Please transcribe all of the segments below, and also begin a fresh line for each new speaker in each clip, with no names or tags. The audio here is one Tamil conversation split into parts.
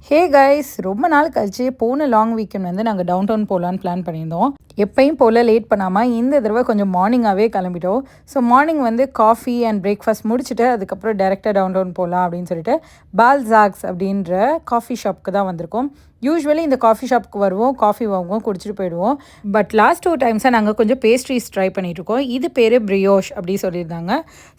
ஹே கைஸ், ரொம்ப நாள் கழிச்சு போன லாங் வீக்கெண்ட் வந்து நாங்கள் டவுன் டவுன் போகலான்னு பிளான் பண்ணியிருந்தோம். எப்பயும் போல் லேட் பண்ணாமல் இந்த தடவை கொஞ்சம் மார்னிங்காகவே கிளம்பிட்டோம். ஸோ மார்னிங் வந்து காஃபி அண்ட் பிரேக்ஃபாஸ்ட் முடிச்சுட்டு அதுக்கப்புறம் டேரெக்டாக டவுன் டவுன் போகலாம் அப்படின்னு சொல்லிட்டு பால்சாக்ஸ் அப்படின்ற காஃபி ஷாப்புக்கு தான் வந்திருக்கோம். யூஸ்வலி இந்த காஃபி ஷாப்புக்கு வருவோம், காஃபி வாங்குவோம், குடிச்சிட்டு போயிடுவோம். பட் லாஸ்ட் 2 டைம்ஸாக நாங்கள் கொஞ்சம் பேஸ்ட்ரீஸ் ட்ரை பண்ணிகிட்ருக்கோம். இது பேர் பிரியோஷ் அப்படி சொல்லியிருந்தாங்க.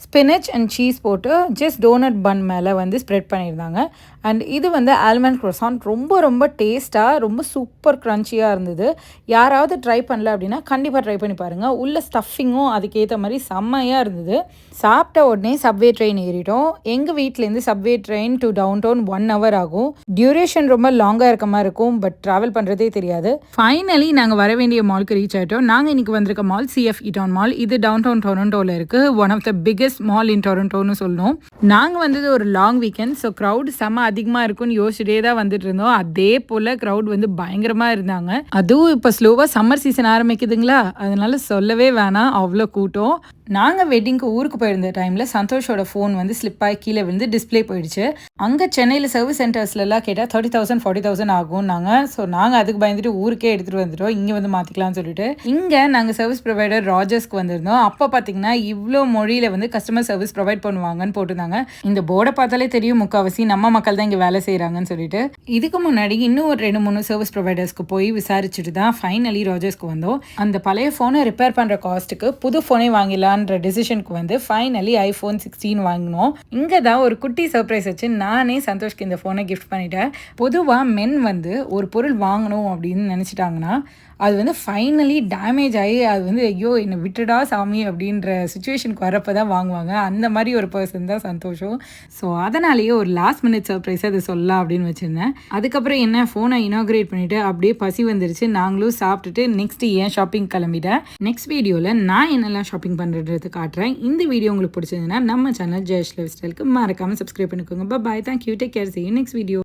ஸ்பினச் அண்ட் சீஸ் போட்டு ஜஸ்ட் டோனட் பன் மேலே வந்து ஸ்ப்ரெட் பண்ணியிருந்தாங்க. அண்ட் இது வந்து ஆல்மண்ட் க்ரோசான் ரொம்ப ரொம்ப டேஸ்ட்டாக ரொம்ப சூப்பர் க்ரன்ச்சியாக இருந்தது. யாராவது ட்ரை பண்ணல அப்படின்னா கண்டிப்பாக ட்ரை பண்ணி பாருங்கள். உள்ள ஸ்டஃபிங்கும் அதுக்கேற்ற மாதிரி செம்மையாக இருந்தது. சாப்பிட்ட உடனே சப்வே ட்ரெயின் ஏறிட்டோம். எங்கள் வீட்டிலேருந்து subway train to downtown 1 hour ஆகும். டியூரேஷன் ரொம்ப லாங்காக இருக்க மாதிரி இருக்கும், பட் ட்ராவல் பண்ணுறதே தெரியாது. ஃபைனலி நாங்கள் வர வேண்டிய மாலுக்கு ரீச் ஆகிட்டோம். நாங்கள் இன்றைக்கி வந்திருக்க மால் CF ஈட்டான் மால். இது டவுன் டவுன் டொரண்டோவில் இருக்குது. One of the biggest mall in டொரண்டோன்னு சொல்லணும். நாங்கள் வந்தது ஒரு லாங் வீக்கெண்ட், ஸோ க்ரௌட் செம்ம அதிகமாக இருக்கும்னு யோசிச்சுட்டே தான் வந்துட்டு இருந்தோம். அதே போல் க்ரௌட் வந்து பயங்கரமாக இருந்தாங்க. அதுவும் இப்போ ஸ்லோவாக சம்மர் சீசன் ஆரம்பிக்குதுங்களா, அதனால சொல்லவே வேணாம், அவ்வளோ கூட்டம். நாங்கள் வெட்டிங்க்கு ஊருக்கு போயிருந்த டைமில் சந்தோஷோட ஃபோன் வந்து ஸ்லிப்பாகி கீழே வந்து டிஸ்பிளே போயிடுச்சு. அங்கே சென்னையில் சர்வீஸ் சென்டர்ஸ்லாம் கேட்டால் 30,000 40,000 ஆகும் நாங்கள். ஸோ நாங்கள் அதுக்கு பயந்துட்டு ஊருக்கே எடுத்துகிட்டு வந்துட்டோம், இங்கே வந்து மாற்றிக்கலாம்னு சொல்லிட்டு. இங்கே நாங்கள் சர்வீஸ் ப்ரொவைடர் ராஜர்ஸ்க்கு வந்திருந்தோம். அப்போ பார்த்தீங்கன்னா இவ்வளோ மொழியில் வந்து கஸ்டமர் சர்வீஸ் ப்ரொவைட் பண்ணுவாங்கன்னு போட்டிருந்தாங்க. இந்த போர்டை பார்த்தாலே தெரியும் முக்கால்வாசி நம்ம மக்கள் தான் இங்கே வேலை செய்கிறாங்கன்னு சொல்லிட்டு. இதுக்கு முன்னாடி இன்னும் ஒரு 2-3 சர்வீஸ் ப்ரொவைடர்ஸ்க்கு போய் விசாரிச்சுட்டு தான் ஃபைனலி ராஜர்ஸ்க்கு வந்தோம். அந்த பழைய ஃபோனை ரிப்பேர் பண்ணுற காஸ்ட்டுக்கு புது ஃபோனே வாங்கிடலான்ற டிசிஷனுக்கு வந்து ஃபைனலி iPhone 16 வாங்கினோம். இங்கே தான் ஒரு குட்டி சர்ப்ரைஸ் வச்சு நானே சந்தோஷ்க்கு இந்த ஃபோனை கிஃப்ட் பண்ணிட்டேன். பொதுவாக மென் வந்து ஒரு பொருள் வாங்கணும் அப்படின்னு நினச்சிட்டாங்கன்னா அது வந்து ஃபைனலி டேமேஜ் ஆகி அது வந்து ஐயோ என்னை விட்டுடா சாமி அப்படின்ற சுச்சுவேஷனுக்கு வரப்போ தான் வாங்குவாங்க. அந்த மாதிரி ஒரு பர்சன் தான் சந்தோஷம். ஸோ அதனாலேயே ஒரு லாஸ்ட் மினிட் சர்ப்ரைஸாக அதை சொல்லலாம் அப்படின்னு வச்சுருந்தேன். அதுக்கப்புறம் என்ன ஃபோனை இனாக்ரேட் பண்ணிவிட்டு அப்படியே பசி வந்துருச்சு. நாங்களும் சாப்பிட்டுட்டு நெக்ஸ்ட்டு ஏன் ஷாப்பிங் கிளம்பிட்டேன். நெக்ஸ்ட் வீடியோவில் நான் என்னெல்லாம் ஷாப்பிங் பண்ணுறது காட்டுறேன். இந்த வீடியோ உங்களுக்கு பிடிச்சதுன்னா நம்ம சேனல் ஜெயஸ்ரீ லைஃப் ஸ்டைலுக்கு மறக்காமல் சப்ஸ்கிரைப் பண்ணிக்கோங்க. Bye, thank you, take care, see you next video.